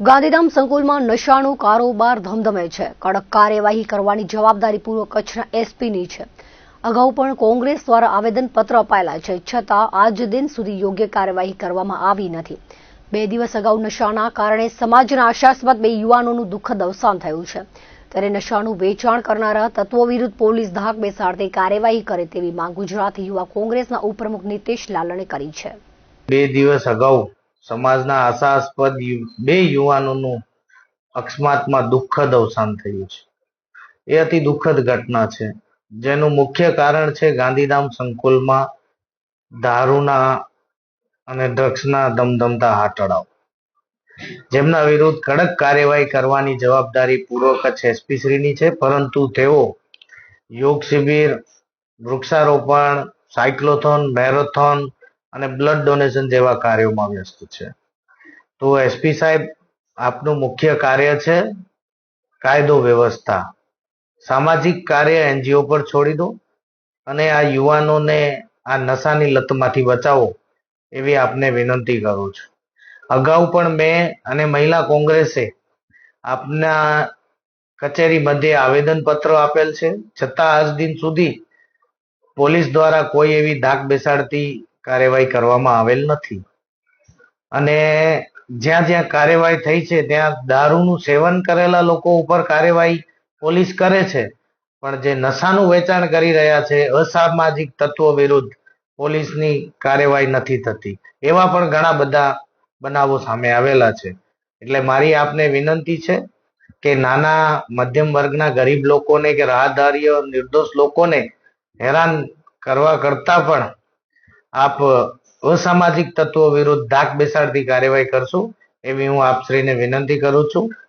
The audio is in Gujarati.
ગાંધીધામ સંકુલમાં નશાનો કારોબાર ધમધમે છે. કડક કાર્યવાહી કરવાની જવાબદારી પૂર્વ કચ્છના એસપીની છે. અગાઉ પણ કોંગ્રેસ દ્વારા આવેદનપત્ર અપાયેલા છે, છતાં આજ દિન સુધી યોગ્ય કાર્યવાહી કરવામાં આવી નથી. 2 દિવસ અગાઉ નશાના કારણે સમાજના આશાસ્પદ 2 યુવાનોનું દુઃખદ અવસાન થયું છે. ત્યારે નશાનું વેચાણ કરનારા તત્વો વિરુદ્ધ પોલીસ ધાક બેસાડતી કાર્યવાહી કરે તેવી માંગ ગુજરાત યુવા કોંગ્રેસના ઉપપ્રમુખ નીતિશ લાલણે કરી છે. 2 દિવસ અગાઉ સમાજના આશાસ્પદ 2 યુવાનોનું અકસ્માતમાં દુઃખદ અવસાન થયું છે. એ અતિ દુઃખદ ઘટના છે, જેનું મુખ્ય કારણ છે ગાંધીધામ સંકુલમાં દારૂના અને ડ્રગ્સના ધમધમતા હાથોડાઓ, જેમના વિરુદ્ધ કડક કાર્યવાહી કરવાની જવાબદારી પૂર્વ કચ્છ એસપી શ્રીની છે. પરંતુ તેઓ યોગ શિબિર, વૃક્ષારોપણ, સાયક્લોથોન, મેરેથોન અને બ્લડ ડોનેશન જેવા કાર્યોમાં વ્યસ્ત છે. તો એસપી સાહેબ, આપનું મુખ્ય કાર્ય છે કાયદો વ્યવસ્થા. સામાજિક કાર્ય એનજીઓ પર છોડી દો અને આ યુવાનોને આ નશાની લતમાંથી બચાવો એવી આપને વિનંતી કરું છું. અગાઉ પણ મેં અને મહિલા કોંગ્રેસે આપના કચેરી મધ્યે આવેદનપત્ર આપેલ છે, છતાં આજ દિન સુધી પોલીસ દ્વારા કોઈ એવી ધાક બેસાડતી કાર્યવાહી કરવામાં આવેલ નથી. અને જ્યાં જ્યાં કાર્યવાહી થઈ છે ત્યાં દારૂનું સેવન કરેલા લોકો ઉપર કાર્યવાહી પોલીસ કરે છે, પણ જે નશાનું વેચાણ કરી રહ્યા છે અસામાજિક તત્વો વિરુદ્ધ પોલીસની કાર્યવાહી નથી થતી. એવા પણ ઘણા બધા બનાવો સામે આવેલા છે. એટલે મારી આપને વિનંતી છે કે નાના મધ્યમ વર્ગના ગરીબ લોકોને કે રાહદારીઓ, નિર્દોષ લોકોને હેરાન કરવા કરતા પણ આપ અસામાજિક તત્વો વિરુદ્ધ ધાક બેસાડતી કાર્યવાહી કરશો એવી હું આપશ્રીને વિનંતી કરું છું.